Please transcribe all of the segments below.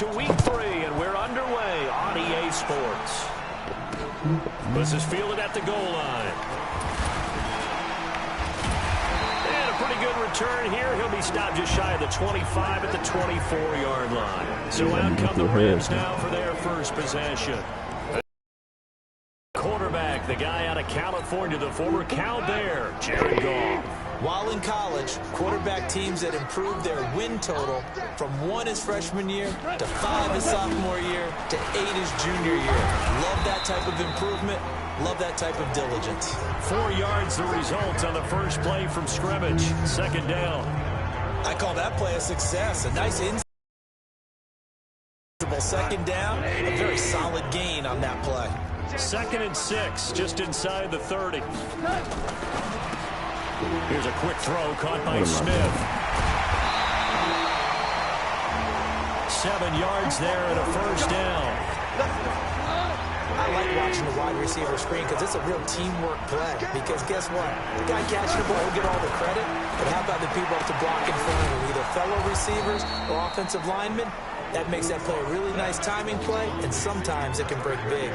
to week 3, and we're underway on EA Sports. This is fielded at the goal line. And a pretty good return here. He'll be stopped just shy of the 25 at the 24-yard line. So out come the Rams now for their first possession. Quarterback, the guy out of California, the former Cal Bear, Jared Goff. While in college, quarterback teams that improved their win total from 1 his freshman year to 5 his sophomore year to 8 his junior year. Love that type of improvement. Love that type of diligence. 4 yards the result on the first play from scrimmage. Second down. I call that play a success. A nice second down. A very solid gain on that play. 2nd and 6, just inside the 30. Here's a quick throw caught by Smith. 7 yards there and a first down. I like watching the wide receiver screen because it's a real teamwork play. Because guess what? The guy catching the ball will get all the credit. But how about the people up to block in front of him? Either fellow receivers or offensive linemen. That makes that play a really nice timing play, and sometimes it can break big.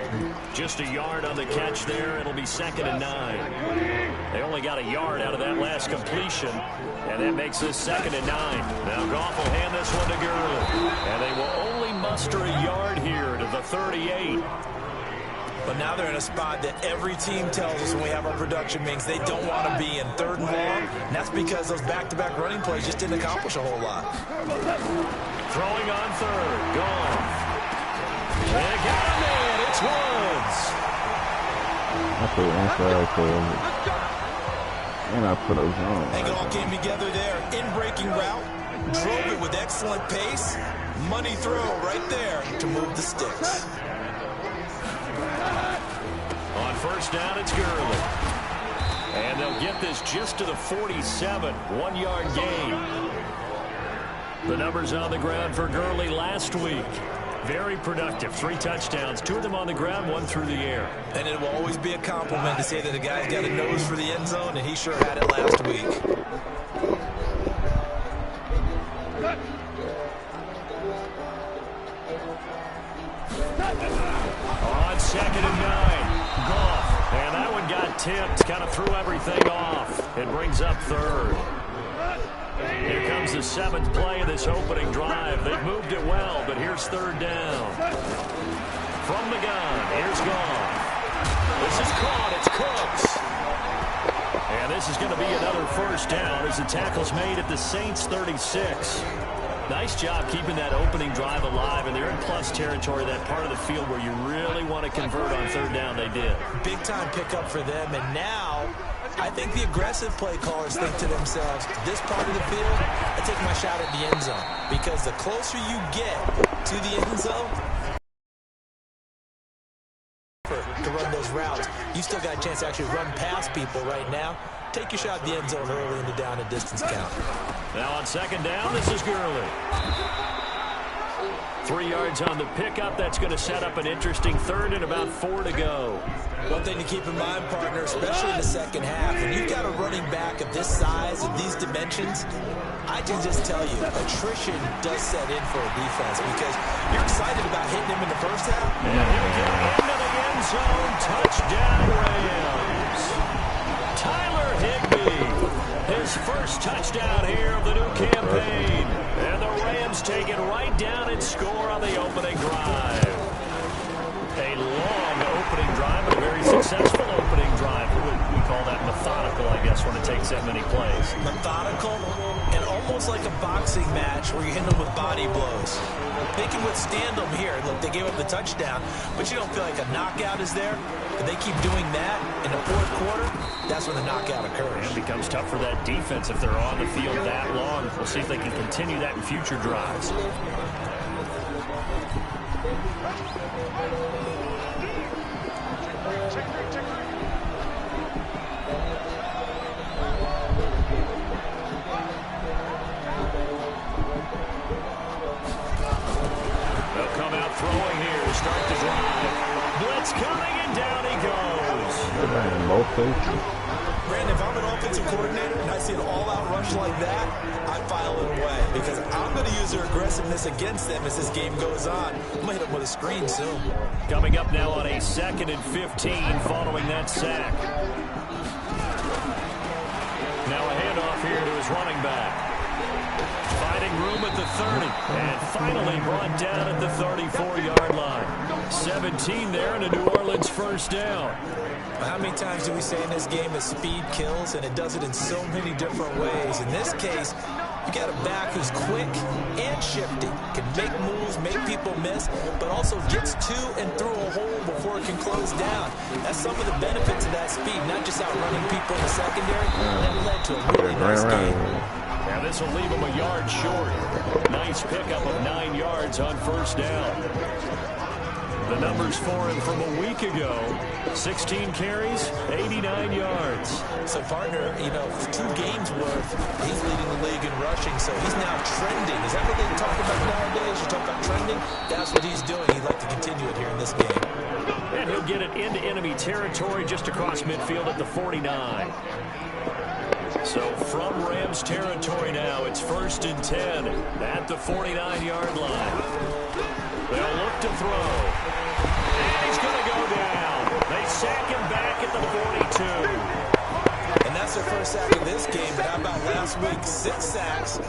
Just a yard on the catch there. It'll be 2nd and 9. They only got a yard out of that last completion, and that makes this 2nd and 9. Now Goff will hand this one to Gurley, and they will only muster a yard here to the 38. But now they're in a spot that every team tells us when we have our production meetings they don't want to be in, 3rd and long. And that's because those back-to-back running plays just didn't accomplish a whole lot. Throwing on 3rd. Goff. And got him in. It's Woods. I put one side for him. And I put a zone. It all came together there. In-breaking route. Drove it with excellent pace. Money throw right there to move the sticks. On first down, it's Gurley. And they'll get this just to the 47. 1-yard gain. The numbers on the ground for Gurley last week. Very productive. 3 touchdowns. 2 of them on the ground, 1 through the air. And it will always be a compliment to say that a guy's got a nose for the end zone, and he sure had it last week. On 2nd and 9. Goff. And that one got tipped. Kind of threw everything off. It brings up 3rd. Here comes the 7th play of this opening drive. They've moved it well, but here's 3rd down. From the gun, here's Goff. This is caught. It's Cooks. And this is going to be another first down as the tackle's made at the Saints' 36. Nice job keeping that opening drive alive, and they're in plus territory, that part of the field where you really want to convert on 3rd down. They did. Big-time pickup for them, and now I think the aggressive play callers think to themselves, this part of the field, I take my shot at the end zone, because the closer you get to the end zone to run those routes, you still got a chance to actually run past people right now. Take your shot at the end zone early in the down and distance count. Now on 2nd down, this is Gurley. 3 yards on the pickup. That's going to set up an interesting 3rd and about 4 to go. One thing to keep in mind, partner, especially in the second half, when you've got a running back of this size and these dimensions, I can just tell you, attrition does set in for a defense because you're excited about hitting him in the first half. And here we go, into the end zone, touchdown Rams. Tyler Higbee, his first touchdown here of the new campaign. And the Rams take it right down and score on the opening drive. A long opening drive, but a very successful opening drive. We call that methodical, I guess, when it takes that many plays. Methodical and almost like a boxing match where you hit them with body blows. They can withstand them here. Look, they gave up the touchdown, but you don't feel like a knockout is there. If they keep doing that in the 4th quarter, that's when the knockout occurs. It becomes tough for that defense if they're on the field that long. We'll see if they can continue that in future drives. They'll come out throwing here to start the drive. Blitz coming, and down he goes. Brandon And if I'm an offensive coordinator and I see an all-out rush like that, I file it away because I'm going to use their aggressiveness against them as this game goes on. I'm going to hit them with a screen soon. Coming up now on a 2nd and 15 following that sack. Now a handoff here to his running back. Finding room at the 30, and finally brought down at the 34-yard line. 17 there, and a New Orleans first down. How many times do we say in this game that speed kills, and it does it in so many different ways? In this case, you got a back who's quick and shifty, can make moves, make people miss, but also gets to and through a hole before it can close down. That's some of the benefits of that speed, not just outrunning people in the secondary. That led to a really nice game. Now this will leave him a yard short. Nice pickup of 9 yards on first down. The numbers for him from a week ago: 16 carries, 89 yards. So, partner, 2 games worth, he's leading the league in rushing, so he's now trending. Is that what they talk about nowadays? You talk about trending? That's what he's doing. He'd like to continue it here in this game. And he'll get it into enemy territory just across midfield at the 49. So from Rams territory now, it's 1st and 10 at the 49-yard line. They'll look to throw. And he's going to go down. They sack him back at the 42. And that's their first sack of this game. But how about last week? 6 sacks.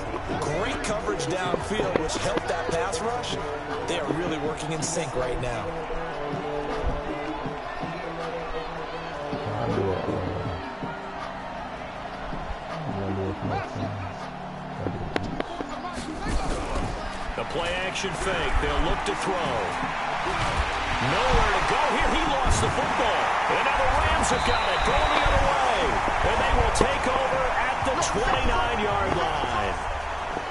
Great coverage downfield, which helped that pass rush. They are really working in sync right now. The play-action fake. They'll look to throw. Nowhere to go here. He lost the football. And now the Rams have got it. Going the other way. And they will take over at the 29-yard line.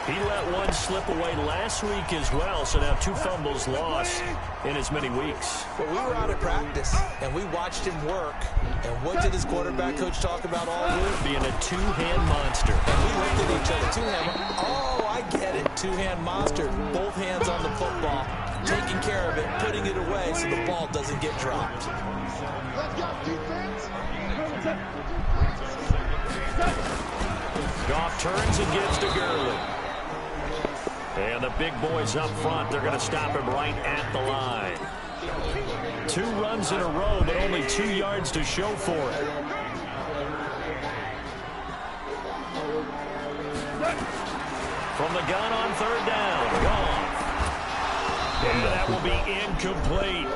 He let one slip away last week as well, so now 2 fumbles lost in as many weeks. Well, we were out at practice, and we watched him work. And what did his quarterback coach talk about all week? Being a 2-hand monster. And we looked at each other. 2-hand. Oh, I get it. 2-hand monster. Both hands on the football, taking care of it, putting it away so the ball doesn't get dropped. Goff turns and gives to Gurley. And the big boys up front, they're going to stop him right at the line. 2 runs in a row, but only 2 yards to show for it. From the gun on 3rd down, Goff. And that will be incomplete.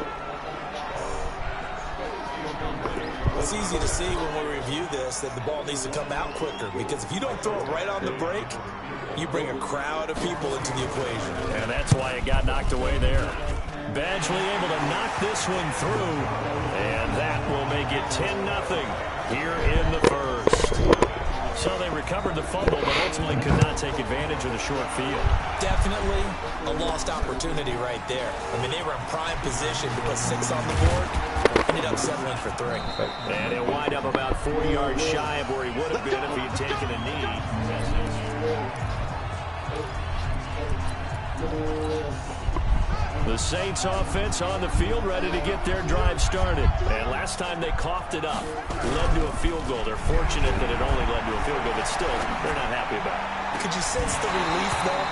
It's easy to see when we review this that the ball needs to come out quicker, because if you don't throw it right on the break, you bring a crowd of people into the equation. And that's why it got knocked away there. Badgley able to knock this one through, and that will make it 10-0 here in the first. So they recovered the fumble, but ultimately could not take advantage of the short field. Definitely a lost opportunity right there. I mean, they were in prime position to put 6 on the board. Ended up settling for 3. And he'll wind up about 40 yards shy of where he would have been if he had taken a knee. The Saints offense on the field, ready to get their drive started. And last time they coughed it up, led to a field goal. They're fortunate that it only led to a field goal, but still, they're not happy about it. Could you sense the relief, though,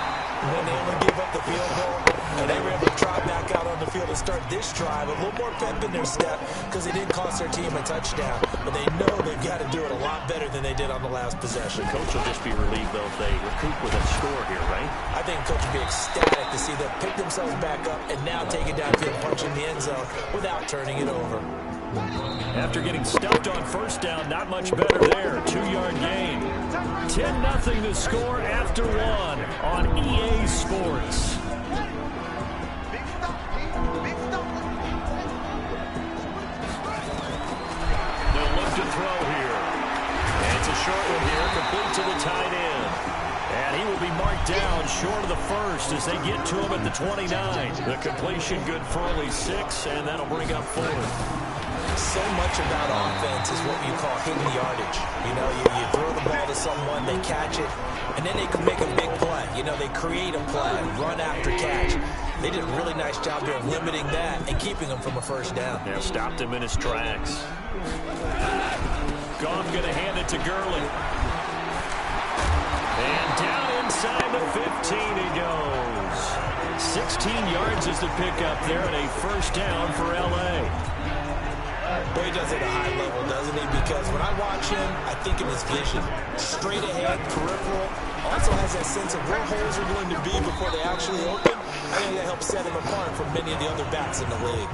when they only give up the field goal? And they were able to trot back out on the field and start this drive. A little more pep in their step because they didn't cost their team a touchdown. But they know they've got to do it a lot better than they did on the last possession. The coach will just be relieved, though, if they recoup with a score here, right? I think the coach will be ecstatic to see them pick themselves back up and now take it downfield, punch in the end zone without turning it over. After getting stuffed on first down, not much better there. 2-yard gain. 10-0 the score after 1 on EA Sports. They'll look to throw here. And it's a short one here, complete to the tight end. And he will be marked down short of the first as they get to him at the 29. The completion good for only 6, and that'll bring up 4. So much about offense is what you call hidden yardage. You know, you throw the ball to someone, they catch it, and then they can make a big play. You know, they create a play, run after catch. They did a really nice job there of limiting that and keeping him from a first down. Yeah, stopped him in his tracks. Goff going to hand it to Gurley. And down inside the 15 he goes. 16 yards is the pickup there, and a first down for L.A. Boy, he does it at a high level, doesn't he? Because when I watch him, I think of his vision. Straight ahead, peripheral. Also has that sense of where holes are going to be before they actually open. I think that helps set him apart from many of the other backs in the league.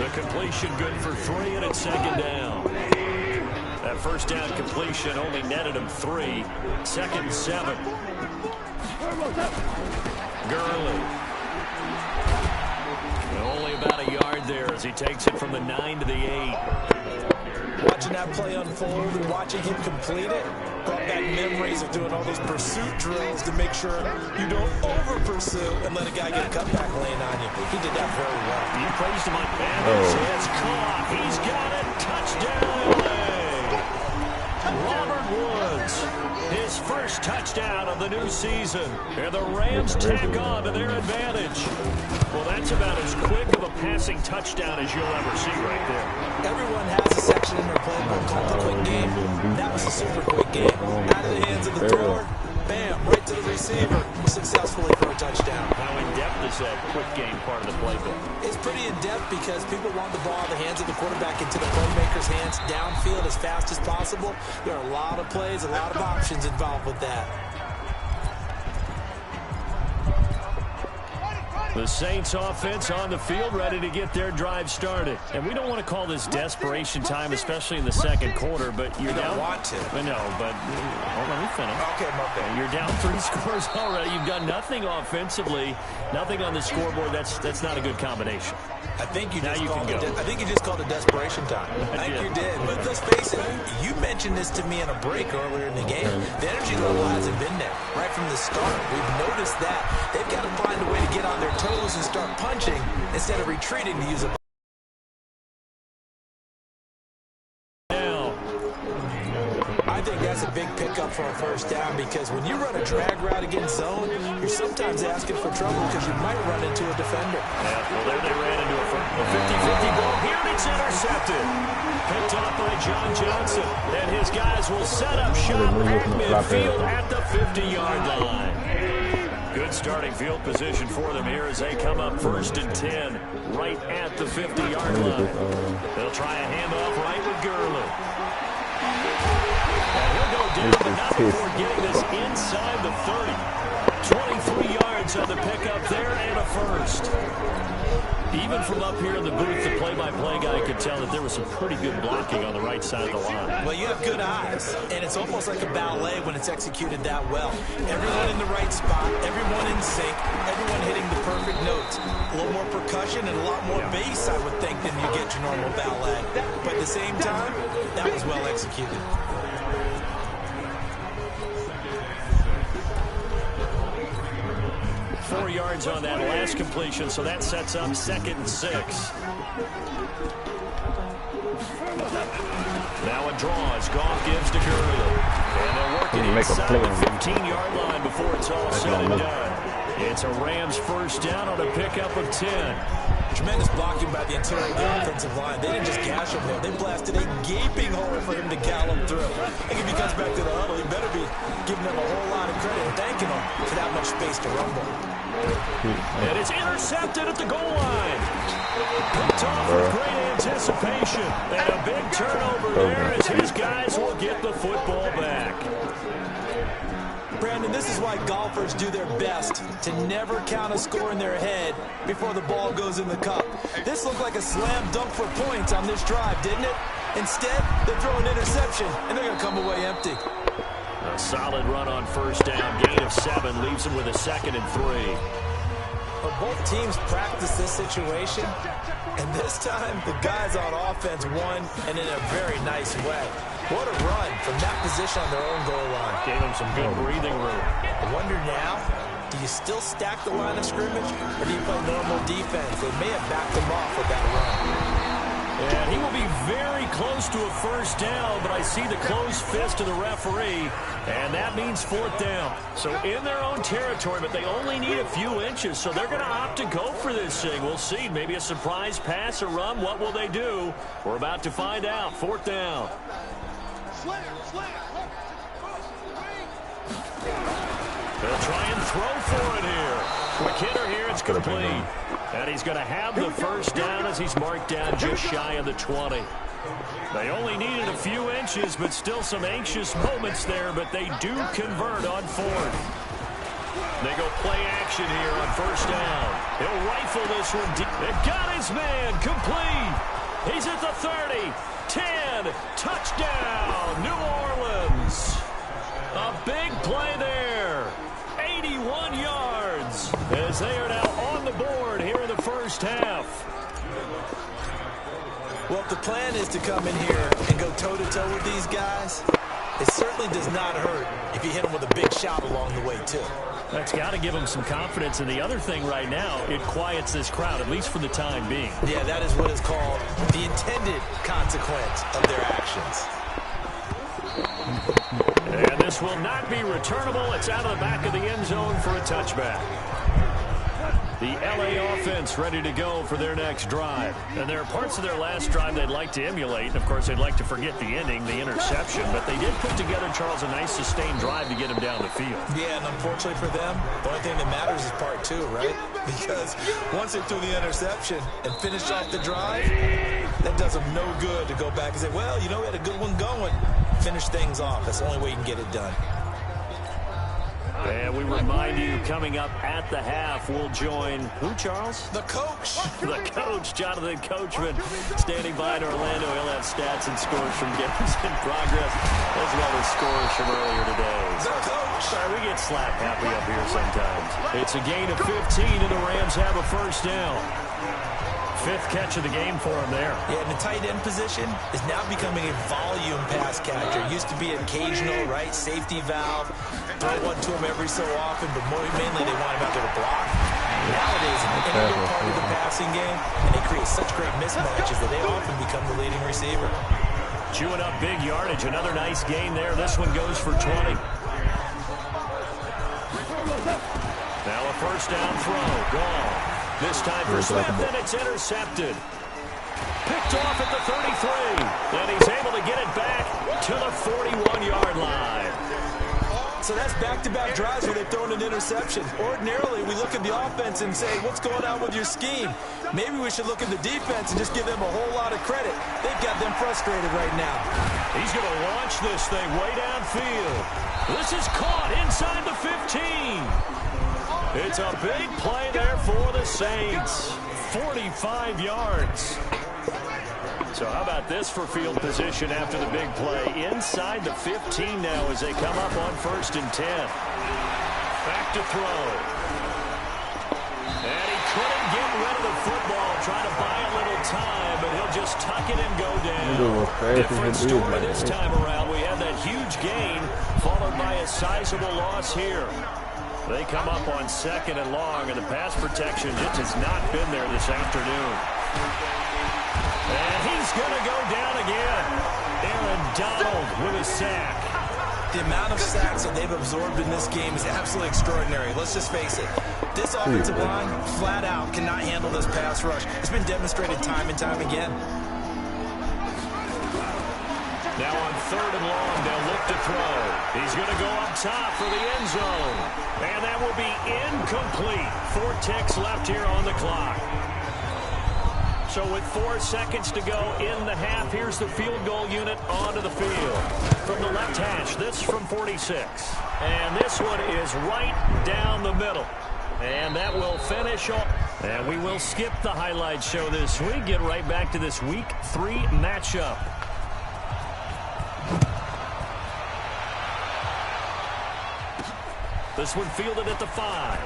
The completion good for 3, and it's second down. That first down completion only netted him 3. Second and 7. Gurley. Only about a yard there as he takes it from the 9 to the 8. Watching that play unfold and watching him complete it brought back memories of doing all those pursuit drills to make sure you don't over-pursue and let a guy get a cutback lane on you. He did that very well. You praised him on that. It's caught. He's got it. Touchdown, LA. Robert Woods, his first touchdown of the new season. And the Rams tack on to their advantage. Well, that's about as quick of a passing touchdown as you'll ever see right there. Everyone has a section in their playbook called the quick game. That was a super quick game. Out of the hands of the thrower, bam, right to the receiver, successfully for a touchdown. How in-depth is that quick game part of the playbook? It's pretty in-depth because people want the ball in the hands of the quarterback into the playmaker's hands downfield as fast as possible. There are a lot of plays, a lot of options involved with that. The Saints offense on the field, ready to get their drive started. And we don't want to call this desperation time, especially in the second quarter, but you're down. You don't want to. I know, but let me finish. Okay, my bad. You're down 3 scores already. You've got nothing offensively, nothing on the scoreboard. That's not a good combination. I think you now just you called can go. I think you just called it desperation time. I think you did. But let's face it, you mentioned this to me in a break earlier in the game. The energy level hasn't been there right from the start. We've noticed that. They've got to find a way to get on their toes and start punching instead of retreating to use a I think that's a big pickup for a first down because when you run a drag route against zone, you're sometimes asking for trouble because you might run into a defender. Yeah, well, there they ran into a 50-50 ball. Here it's intercepted. Picked off by John Johnson. And his guys will set up shop at midfield at the 50-yard line. Good starting field position for them here as they come up 1st and 10 right at the 50-yard line. They'll try a handoff right with Gurley. And he'll go down, but not before getting this inside the 30. 23 yards on the pickup there and a first. Even from up here in the booth, the play-by-play guy could tell that there was some pretty good blocking on the right side of the line. Well, you have good eyes, and it's almost like a ballet when it's executed that well. Everyone in the right spot, everyone in sync, everyone hitting the perfect notes. A little more percussion and a lot more bass, I would think, than you get your normal ballet. But at the same time, that was well executed. Four yards on that last completion, so that sets up 2nd and 6. Now a draw as Goff gives to Gurley. And they'll work it inside the 15-yard line before it's all said and done. It's a Rams first down on a pickup of 10. Tremendous blocking by the interior of the offensive line. They didn't just gash him there. They blasted a gaping hole for him to gallop through. I think if he comes back to the huddle, he better be giving them a whole lot of credit and thanking them for that much space to rumble. And it's intercepted at the goal line. Picked off with great anticipation. And a big turnover there as his guys will get the football back. Brandon, this is why golfers do their best to never count a score in their head before the ball goes in the cup. This looked like a slam dunk for points on this drive, didn't it? Instead, they throw an interception, and they're going to come away empty. A solid run on first down. Gain of 7 leaves them with a 2nd and 3. But both teams practice this situation, and this time the guys on offense won, and in a very nice way. What a run from that position on their own goal line. Gave them some good breathing room. I wonder now, do you still stack the line of scrimmage, or do you play normal defense? They may have backed them off with that run. And he will be very close to a first down, but I see the closed fist of the referee, and that means 4th down. So in their own territory, but they only need a few inches, so they're going to opt to go for this thing. We'll see. Maybe a surprise pass or run. What will they do? We're about to find out. 4th down. They'll try and throw for it here. Quick hitter here, it's complete. And he's going to have the first down as he's marked down just shy of the 20. They only needed a few inches, but still some anxious moments there, but they do convert on fourth. They go play action here on first down. He'll rifle this one deep. They got his man complete. He's at the 30, 10, touchdown, New Orleans. A big play there, 81 yards, as they are now on the board here in the first half. Well, if the plan is to come in here and go toe-to-toe with these guys, it certainly does not hurt if you hit them with a big shout along the way, too. That's got to give them some confidence. And the other thing right now, it quiets this crowd, at least for the time being. Yeah, that is what is called the intended consequence of their actions. And this will not be returnable. It's out of the back of the end zone for a touchback. The LA offense ready to go for their next drive. And there are parts of their last drive they'd like to emulate. Of course, they'd like to forget the ending, the interception. But they did put together, Charles, a nice sustained drive to get him down the field. Yeah, and unfortunately for them, the only thing that matters is part two, right? Because once they threw the interception and finished off the drive, that does them no good to go back and say, well, you know, we had a good one going. Finish things off. That's the only way you can get it done. And we remind you, coming up at the half, we'll join who, Charles? The coach. The coach, Jonathan Coachman, standing by in Orlando. He'll have stats and scores from games in progress, as well as scores from earlier today. The coach. Sorry, we get slap happy up here sometimes. It's a gain of 15, and the Rams have a first down. Fifth catch of the game for him there. Yeah, and the tight end position is now becoming a volume pass catcher. It used to be occasional, right? Safety valve. Throw one to him every so often, but more mainly they want him out there to block. Nowadays, an integral part of the passing game, and they create such great mismatches that they often become the leading receiver. Chewing up big yardage. Another nice gain there. This one goes for 20. Now a first down throw. Gone. This time for Smith, and it's intercepted. Picked off at the 33. And he's able to get it back to the 41-yard line. So that's back-to-back drives where they've thrown an interception. Ordinarily, we look at the offense and say, what's going on with your scheme? Maybe we should look at the defense and just give them a whole lot of credit. They've got them frustrated right now. He's going to launch this thing way downfield. This is caught inside the 15. It's a big play there for the Saints. 45 yards. So how about this for field position after the big play? Inside the 15 now as they come up on 1st and 10. Back to throw. And he couldn't get rid of the football. Trying to buy a little time, but he'll just tuck it and go down. Different story this time around. We had that huge gain followed by a sizable loss here. They come up on 2nd and long, and the pass protection just has not been there this afternoon. And he's going to go down again. Aaron Donald with a sack. The amount of sacks that they've absorbed in this game is absolutely extraordinary. Let's just face it. This offensive line, flat out, cannot handle this pass rush. It's been demonstrated time and time again. Now on 3rd and long, they'll look to throw. He's going to go up top for the end zone. And that will be incomplete. 4 ticks left here on the clock. So with 4 seconds to go in the half, here's the field goal unit onto the field. From the left hash, this from 46. And this one is right down the middle. And that will finish off. And we will skip the highlight show this week. Get right back to this Week 3 matchup. This one fielded at the 5.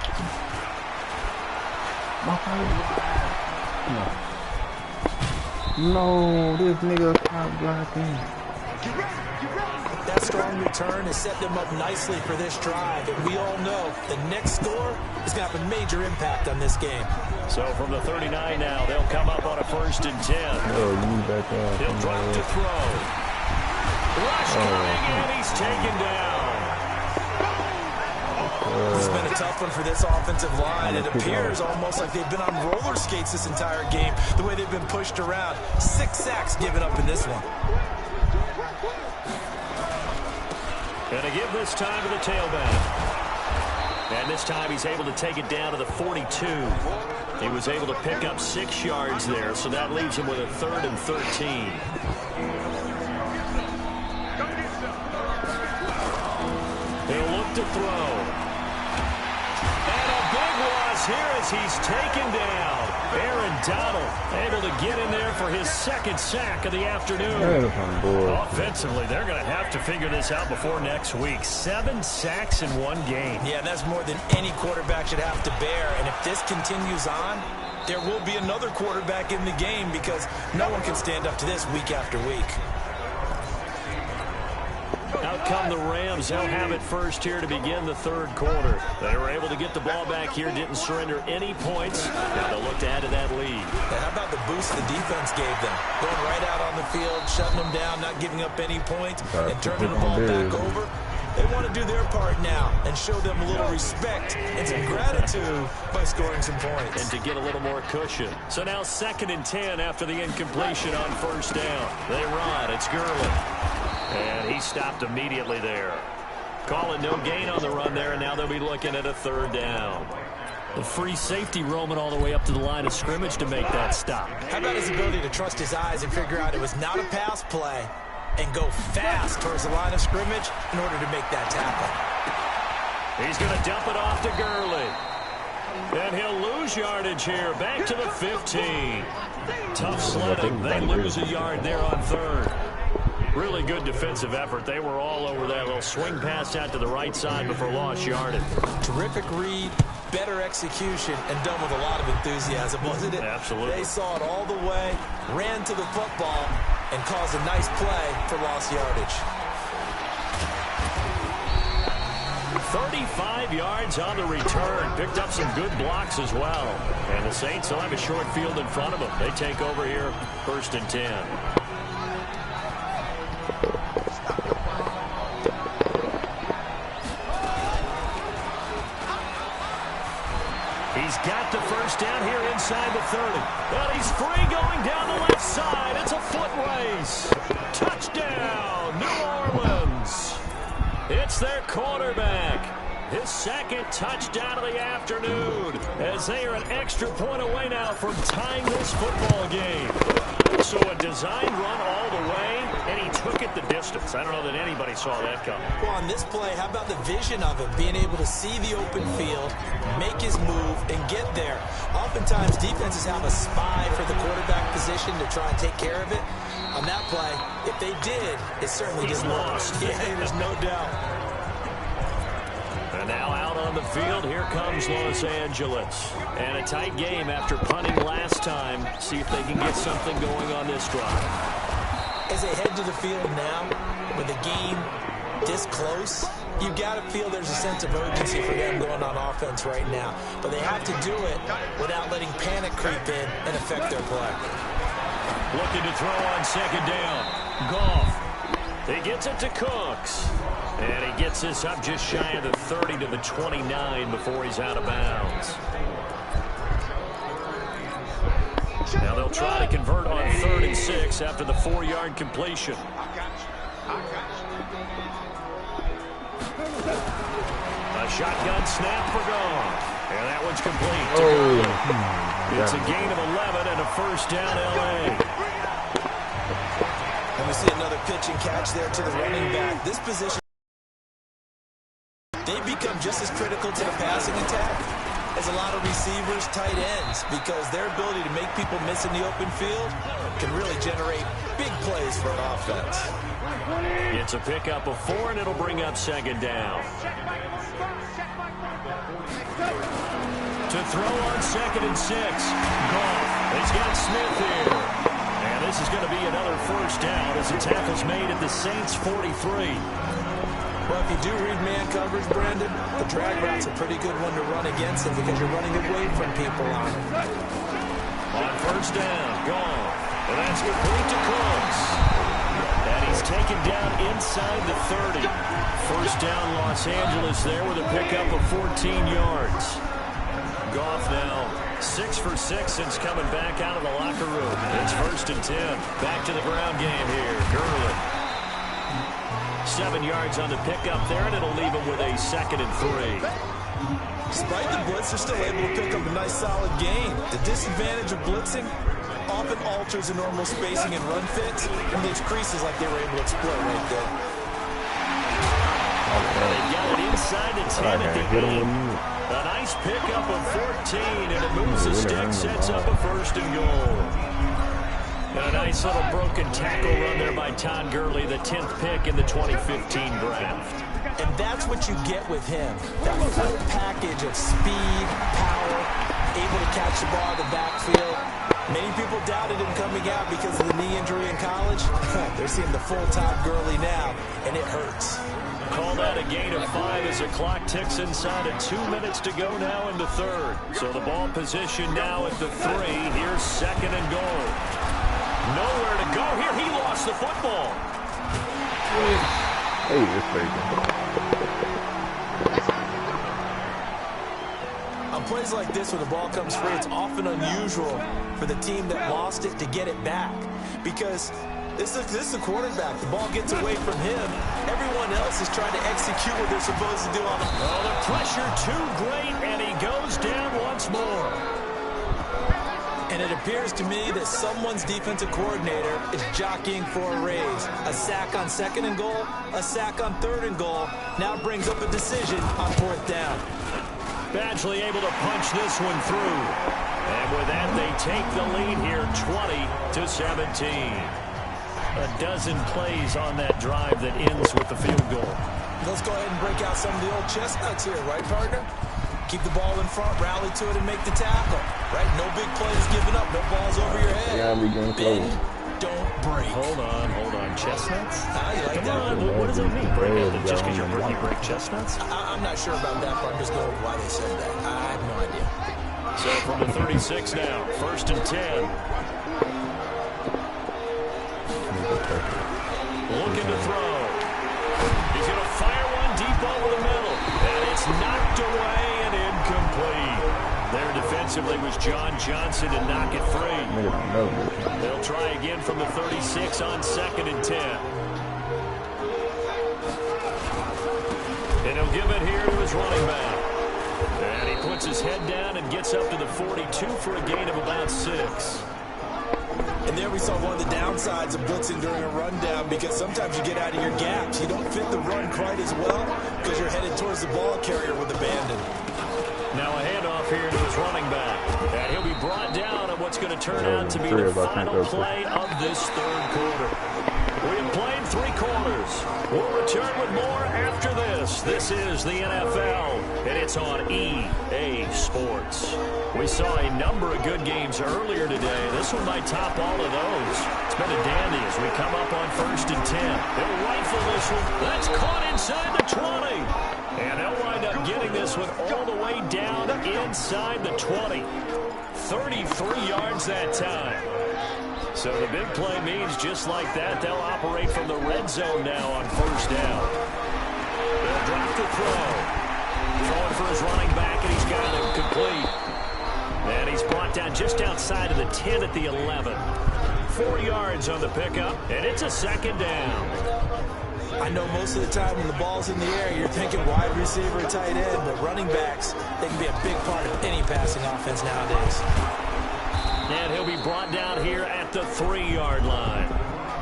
No, this nigga stop blocking. That strong return has set them up nicely for this drive. And we all know the next score is going to have a major impact on this game. So from the 39 now, they'll come up on a 1st and 10. He'll drop to throw. Rush coming, and he's taken down. It's been a tough one for this offensive line. It appears almost like they've been on roller skates this entire game, the way they've been pushed around. 6 sacks given up in this one. And to give this time to the tailback. And this time he's able to take it down to the 42. He was able to pick up 6 yards there, so that leaves him with a 3rd and 13. He'll look to throw. And a big loss here as he's taken down. Aaron Donald able to get in there for his 2nd sack of the afternoon. Offensively, they're going to have to figure this out before next week. 7 sacks in 1 game. Yeah, that's more than any quarterback should have to bear. And if this continues on, there will be another quarterback in the game because no one can stand up to this week after week. Out come the Rams. They'll have it first here to begin the 3rd quarter. They were able to get the ball back here, didn't surrender any points. Now they'll look to add to that lead. Yeah, how about the boost the defense gave them? Going right out on the field, shutting them down, not giving up any points, and turning the ball back over. They want to do their part now and show them a little respect and some gratitude by scoring some points. And to get a little more cushion. So now 2nd and 10 after the incompletion on 1st down. They run. It's Gurley. And he stopped immediately there. Call it no gain on the run there, and now they'll be looking at a 3rd down. The free safety roaming all the way up to the line of scrimmage to make that stop. How about his ability to trust his eyes and figure out it was not a pass play and go fast towards the line of scrimmage in order to make that tackle. He's going to dump it off to Gurley. And he'll lose yardage here. Back to the 15. Tough sledding. They lose a yard there on 3rd. Really good defensive effort. They were all over that little swing pass out to the right side before lost yardage. Terrific read, better execution, and done with a lot of enthusiasm, wasn't it? Absolutely. They saw it all the way, ran to the football, and caused a nice play for lost yardage. 35 yards on the return. Picked up some good blocks as well. And the Saints will have a short field in front of them. They take over here, 1st and 10. He's got the 1st down here inside the 30. And he's free going down the left side. It's a foot race. Touchdown, New Orleans. It's their quarterback. His 2nd touchdown of the afternoon as they are an extra point away now from tying this football game. So a design run all the way, and he took it the distance. I don't know that anybody saw that coming. Well, on this play, how about the vision of him, being able to see the open field, make his move, and get there. Oftentimes, defenses have a spy for the quarterback position to try and take care of it. On that play, if they did, it certainly didn't work. Lost. Yeah, there's no doubt. And now out on the field, here comes Los Angeles. And a tight game after punting last time. See if they can get something going on this drive. As they head to the field now, with the game this close, you've got to feel there's a sense of urgency for them going on offense right now. But they have to do it without letting panic creep in and affect their play. Looking to throw on 2nd down. Goff. He gets it to Cooks. And he gets this up just shy of the 30 to the 29 before he's out of bounds. Now they'll try to convert on 3rd and 6 after the 4-yard completion. A shotgun snap for Goff. And that one's complete. It's a gain of 11 and a 1st down, L.A. And we see another pitch and catch there to the running back. This position, they become just as critical to the passing attack as a lot of receivers, tight ends, because their ability to make people miss in the open field can really generate big plays for an offense. It's a pickup of 4, and it'll bring up 2nd down. To throw on 2nd and 6. Goff. He's got Smith here. And this is going to be another 1st down as the tackle's made at the Saints' 43. Well, if you do read man coverage, Brandon, the drag route's a pretty good one to run against them because you're running away from people on it. On 1st down, Goff. And that's complete to Cooks. And he's taken down inside the 30. 1st down, Los Angeles there with a pickup of 14 yards. Goff now 6 for 6 since coming back out of the locker room. It's 1st and 10. Back to the ground game here. Gurley. 7 yards on the pickup there, and it'll leave him with a 2nd and 3. Despite the blitz, they're still able to pick up a nice solid gain. The disadvantage of blitzing often alters the normal spacing and run fits and leaves creases like they were able to exploit right there. They got it inside the 10 at the 8. A nice pickup of 14, and it moves the stick, sets up a 1st and goal. And a nice little broken tackle run there by Todd Gurley, the 10th pick in the 2015 draft. And that's what you get with him. That full package of speed, power, able to catch the ball in the backfield. Many people doubted him coming out because of the knee injury in college. They're seeing the full Todd Gurley now, and it hurts. Call that a gain of 5 as the clock ticks inside of 2 minutes to go now in the 3rd. So the ball position now at the 3. Here's 2nd and goal. Nowhere to go here. He lost the football. Hey, it's crazy. On plays like this, when the ball comes free, it's often unusual for the team that lost it to get it back. Because this is a quarterback. The ball gets away from him. Everyone else is trying to execute what they're supposed to do on the ball. Oh, the pressure too great, and he goes down once more. And it appears to me that someone's defensive coordinator is jockeying for a raise. A sack on 2nd and goal, a sack on 3rd and goal. Now brings up a decision on 4th down. Badgley able to punch this one through. And with that, they take the lead here, 20-17. A dozen plays on that drive that ends with the field goal. Let's go ahead and break out some of the old chestnuts here, right, partner? Keep the ball in front, rally to it, and make the tackle. Right? No big plays given up, no balls over your head. Yeah, we getting close. Bend, don't break. Hold on. Chestnuts? You like Come that? on, what does it mean? Break it? Just because you're Brittany break chestnuts? I'm not sure about that, but I'm just going with why they said that. I have no idea. So from the 36 now, 1st and 10. Looking to throw. He's going to fire one deep over the middle. And it's knocked away and incomplete. There defensively was John Johnson to knock it free. They'll try again from the 36 on 2nd and 10. And he'll give it here to his running back. And he puts his head down and gets up to the 42 for a gain of about 6. And there we saw one of the downsides of blitzing during a rundown, because sometimes you get out of your gaps. You don't fit the run quite as well because you're headed towards the ball carrier with abandon. Now a handoff here to his running back. And he'll be brought down at what's going to turn out to be the final play of this 3rd quarter. We have played 3 quarters. We'll return with more after this. This is the NFL, and it's on EA Sports. We saw a number of good games earlier today. This one might top all of those. It's been a dandy as we come up on 1st and 10. They'll rifle this one. That's caught inside the 20. And they'll wind up getting this one all the way down inside the 20. 33 yards that time. So the big play means just like that, they'll operate from the red zone now on 1st down. They'll drop the throw. Throwing for his running back, and he's got him complete. And he's brought down just outside of the 10 at the 11. 4 yards on the pickup, and it's a 2nd down. I know most of the time when the ball's in the air, you're thinking wide receiver, tight end, but running backs, they can be a big part of any passing offense nowadays. And he'll be brought down here at the 3-yard line.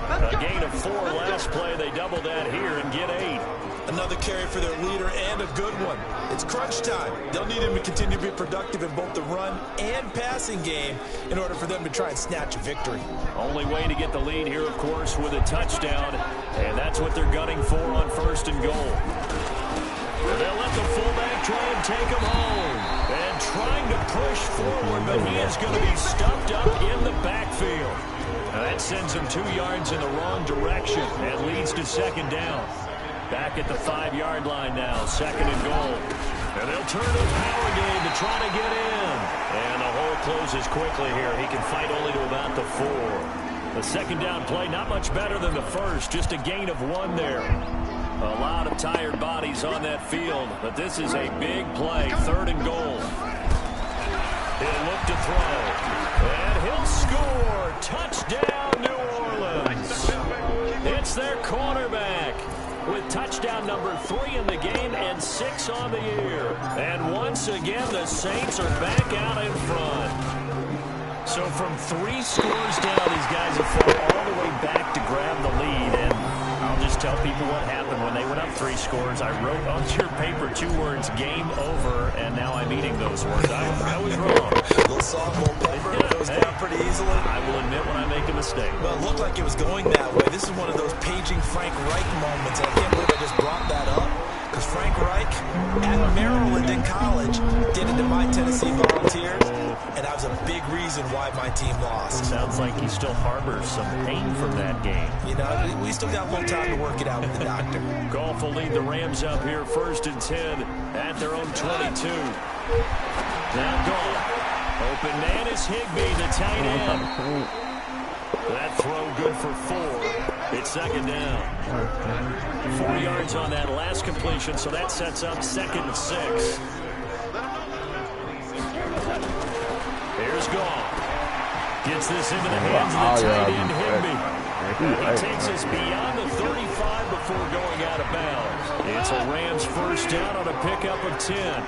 A gain of 4 last play. They double that here and get 8. Another carry for their leader, and a good one. It's crunch time. They'll need him to continue to be productive in both the run and passing game in order for them to try and snatch a victory. Only way to get the lead here, of course, with a touchdown, and that's what they're gunning for on 1st and goal. They'll let the fullback try and take him home. And trying to push forward, but he is going to be stuffed up in the backfield. Now that sends him 2 yards in the wrong direction and leads to 2nd down. Back at the 5-yard line now, 2nd and goal. And they'll turn to the power game to try to get in. And the hole closes quickly here. He can fight only to about the 4. The 2nd down play, not much better than the first, just a gain of 1 there. A lot of tired bodies on that field, but this is a big play, 3rd and goal. He'll look to throw, and he'll score. Touchdown, New Orleans. It's their quarterback. 6 on the year. And once again, the Saints are back out in front. So from 3 scores down, these guys have fought all the way back to grab the lead. And I'll just tell people what happened when they went up 3 scores. I wrote on your paper 2 words, game over, and now I'm eating those words. I was wrong. A little soft, little paper, goes down pretty easily. I will admit when I make a mistake. Well, it looked like it was going that way. This is one of those paging Frank Reich moments, and I can't believe I just brought that up. Because Frank Reich, at Maryland in college, did it to my Tennessee Volunteers, and that was a big reason why my team lost. Sounds like he still harbors some pain from that game. You know, we still got a little time to work it out with the doctor. Goff will lead the Rams up here 1st and 10 at their own 22. Now Goff. Open man is Higbee, the tight end. That throw good for 4. It's 2nd down. 4 yards on that last completion, so that sets up 2nd and 6. Here's Goff. Gets this into the hands of the tight end, Higbee. He takes us beyond the 35 before going out of bounds. It's a Rams 1st down on a pickup of 10.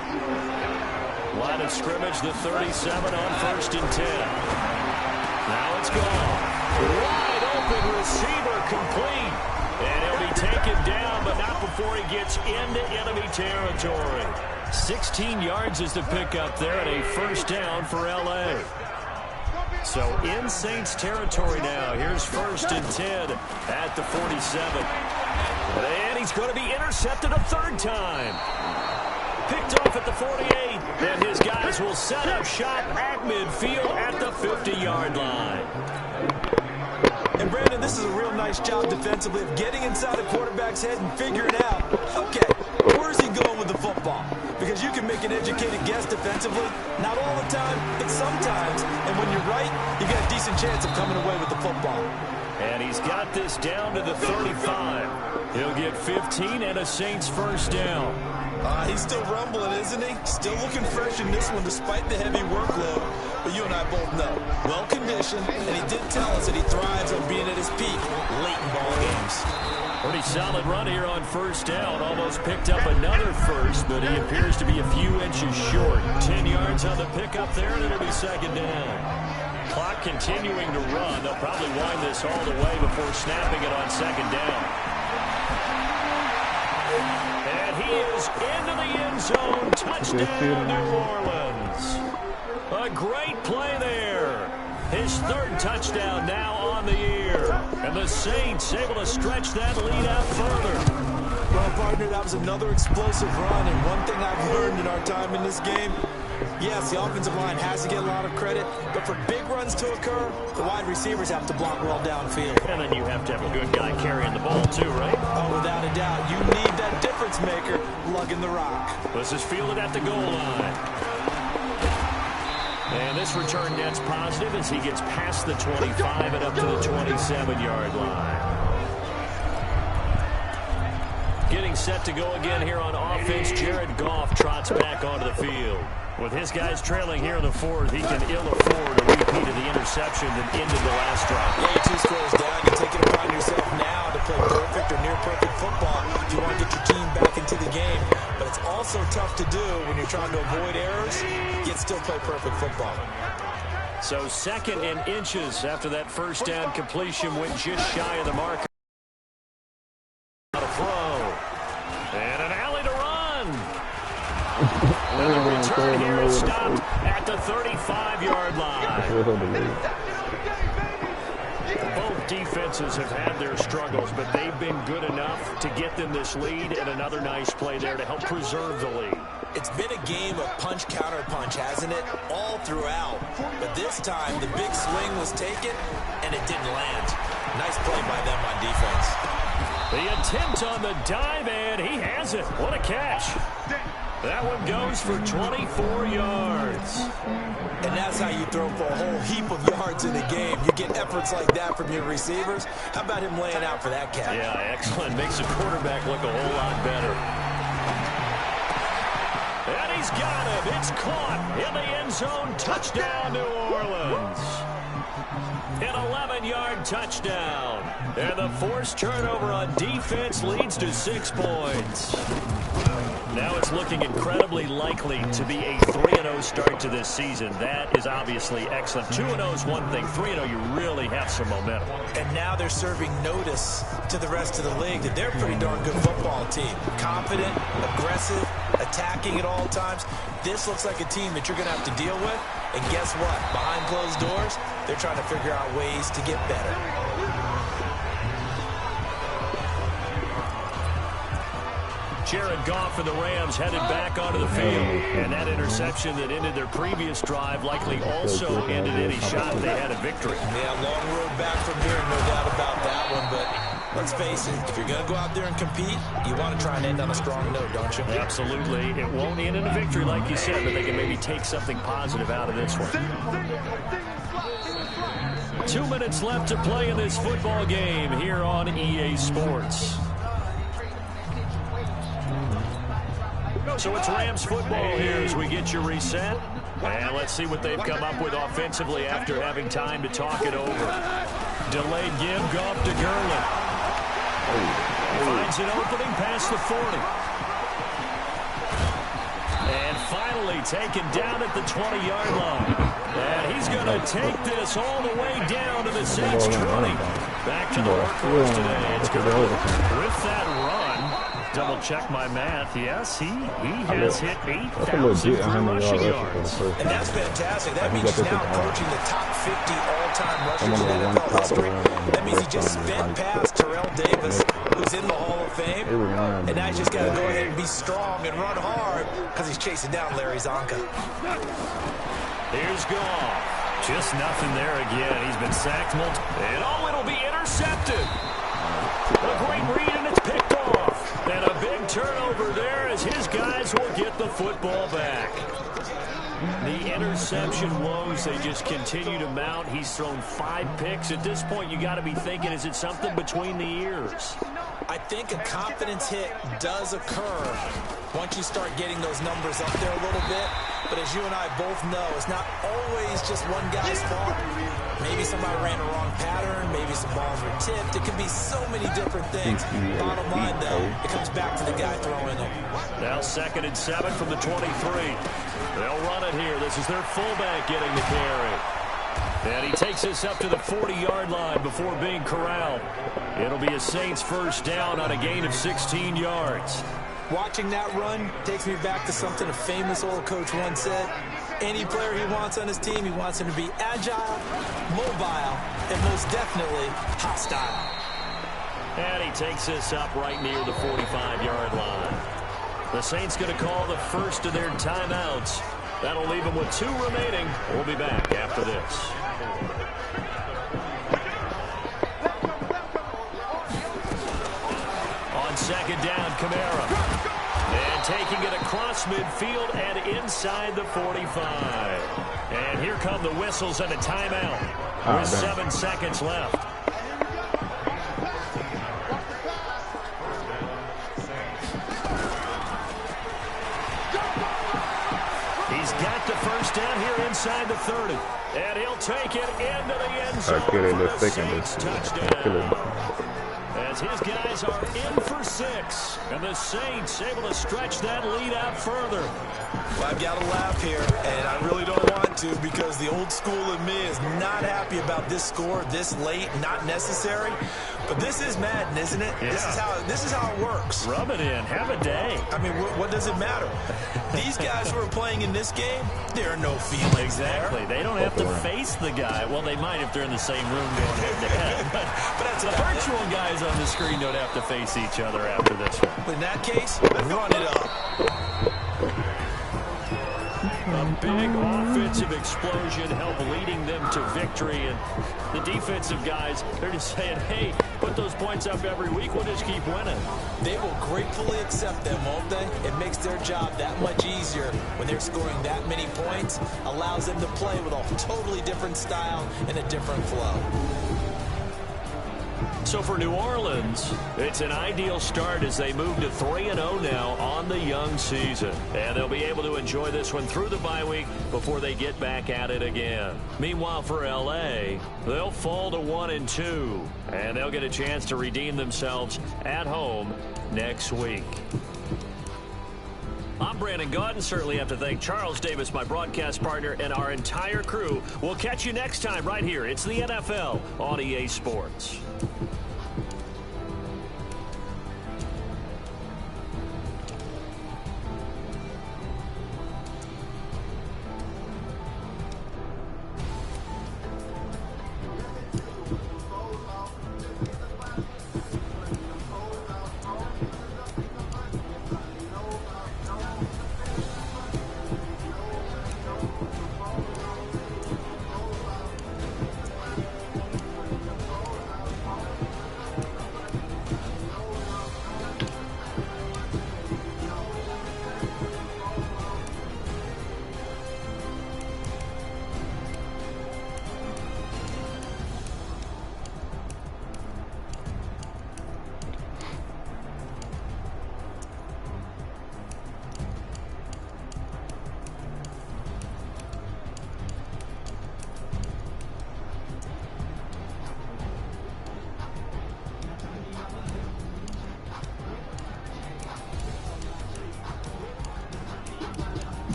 Line of scrimmage, the 37 on 1st and 10. Now it's Goff. Wide open receiver complete. And he'll be taken down, but not before he gets into enemy territory. 16 yards is the pickup there, and a 1st down for L.A. So in Saints territory now. Here's 1st and 10 at the 47. And he's going to be intercepted a 3rd time. Picked off at the 48, and his guys will set up shop at midfield at the 50-yard line. And Brandon, this is a real nice job defensively of getting inside the quarterback's head and figuring out, okay, where's he going with the football? Because you can make an educated guess defensively, not all the time, but sometimes. And when you're right, you got a decent chance of coming away with the football. And he's got this down to the 35. He'll get 15 and a Saints 1st down. He's still rumbling, isn't he? Still looking fresh in this one despite the heavy workload. But you and I both know, well-conditioned, and he did tell us that he thrives on being at his peak late in ball games. Pretty solid run here on 1st down. Almost picked up another 1st, but he appears to be a few inches short. 10 yards on the pickup there, and it'll be 2nd down. Clock continuing to run. They'll probably wind this all the way before snapping it on 2nd down. And he is into the end zone. Touchdown, New Orleans. A great play there. His 3rd touchdown now on the year. And the Saints able to stretch that lead out further. Well, partner, that was another explosive run. And one thing I've learned in our time in this game, yes, the offensive line has to get a lot of credit, but for big runs to occur, the wide receivers have to block well downfield. And then you have to have a good guy carrying the ball too, right? Oh, without a doubt. You need that difference maker lugging the rock. This is fielded at the goal line. And this return net's positive as he gets past the 25 and up to the 27-yard line. Getting set to go again here on offense, Jared Goff trots back onto the field. With his guys trailing here in the 4th, he can ill afford a repeat of the interception that ended the last drive. Yeah, you're 2 scores down. You take it upon yourself now to play perfect or near perfect football if you want to get your team back into the game. But it's also tough to do when you're trying to avoid errors, yet still play perfect football. So 2nd and inches after that 1st down completion went just shy of the mark. A throw. And an alley to run. And the return here is stopped at the 35-yard line. Both defenses have had their struggles, but they've been good enough to get them this lead, and another nice play there to help preserve the lead. It's been a game of punch-counter-punch, hasn't it? All throughout. But this time, the big swing was taken, and it didn't land. Nice play by them on defense. The attempt on the dive, and he has it. What a catch. That one goes for 24 yards. And that's how you throw for a whole heap of yards in a game. You get efforts like that from your receivers. How about him laying out for that catch? Yeah, excellent. Makes the quarterback look a whole lot better. And he's got it. It's caught in the end zone. Touchdown, New Orleans. An 11-yard touchdown. And the forced turnover on defense leads to 6 points. Now it's looking incredibly likely to be a 3-0 start to this season. That is obviously excellent. 2-0 is one thing. 3-0, you really have some momentum. And now they're serving notice to the rest of the league that they're a pretty darn good football team. Confident, aggressive, attacking at all times. This looks like a team that you're going to have to deal with. And guess what? Behind closed doors, they're trying to figure out ways to get better. Jared Goff and the Rams headed back onto the field. And that interception that ended their previous drive likely also ended any shot they had at victory. Yeah, long road back from here, no doubt about that one. But let's face it, if you're going to go out there and compete, you want to try and end on a strong note, don't you? Absolutely. It won't end in a victory, like you said, but they can maybe take something positive out of this one. 2 minutes left to play in this football game here on EA Sports. So it's Rams football here as we get you reset. And let's see what they've come up with offensively after having time to talk it over. Delayed give, Goff to Gurley. Finds an opening past the 40. And finally taken down at the 20-yard line. And he's going to take this all the way down to the Saints 20. Back to the workhorse today. It's Gurley with that run. Double check my math. Yes, he has hit 8,000 rushing yards. And that's fantastic. That means he's now approaching the top 50 all-time rushers in NFL history. That means he just spent past Terrell Davis, who's in the Hall of Fame. And now he's just got to go ahead and be strong and run hard because he's chasing down Larry Zonka. Here's Goff. Just nothing there again. He's been sacked multiple. And it'll be intercepted. A great read, and it's picked off. And a big turnover there as his guys will get the football back. The interception woes, they just continue to mount. He's thrown 5 picks. At this point, you got to be thinking, is it something between the ears? I think a confidence hit does occur once you start getting those numbers up there a little bit. But as you and I both know, it's not always just one guy's fault. Maybe somebody ran a wrong pattern. Maybe some balls were tipped. It can be so many different things. Bottom line, though, it comes back to the guy throwing them. Now 2nd and 7 from the 23. They'll run it here. This is their fullback getting the carry. And he takes this up to the 40-yard line before being corralled. It'll be a Saints first down on a gain of 16 yards. Watching that run takes me back to something a famous old coach once said. Any player he wants on his team, he wants him to be agile, mobile, and most definitely hostile. And he takes this up right near the 45-yard line. The Saints going to call the first of their timeouts. That'll leave them with 2 remaining. We'll be back after this. On 2nd down, Kamara. And taking it across midfield and inside the 45. And here come the whistles and a timeout with 7 seconds left. He's got the first down here inside the 30. And he'll take it into the end zone for the Saints touchdown. As his guys are in for 6. And the Saints able to stretch that lead out further. Well, I've got to laugh here, and I really don't want to because the old school in me is not happy about this score this late, not necessary. But this is Madden, isn't it? Yeah. This is how it works. Rub it in. Have a day. I mean, what does it matter? These guys who are playing in this game, there are no feelings. Exactly. They don't have to face the guy. Well, they might if they're in the same room going head-to-head. But that's the virtual guys on the screen don't have to face each other after this one. In that case, run it up. A big offensive explosion helped leading them to victory. And the defensive guys, they're just saying, hey, put those points up every week. We'll just keep winning. They will gratefully accept them, won't they? It makes their job that much easier when they're scoring that many points. Allows them to play with a totally different style and a different flow. So for New Orleans, it's an ideal start as they move to 3-0 now on the young season. And they'll be able to enjoy this one through the bye week before they get back at it again. Meanwhile, for L.A., they'll fall to 1-2, and they'll get a chance to redeem themselves at home next week. I'm Brandon Gaudin. Certainly have to thank Charles Davis, my broadcast partner, and our entire crew. We'll catch you next time right here. It's the NFL on EA Sports.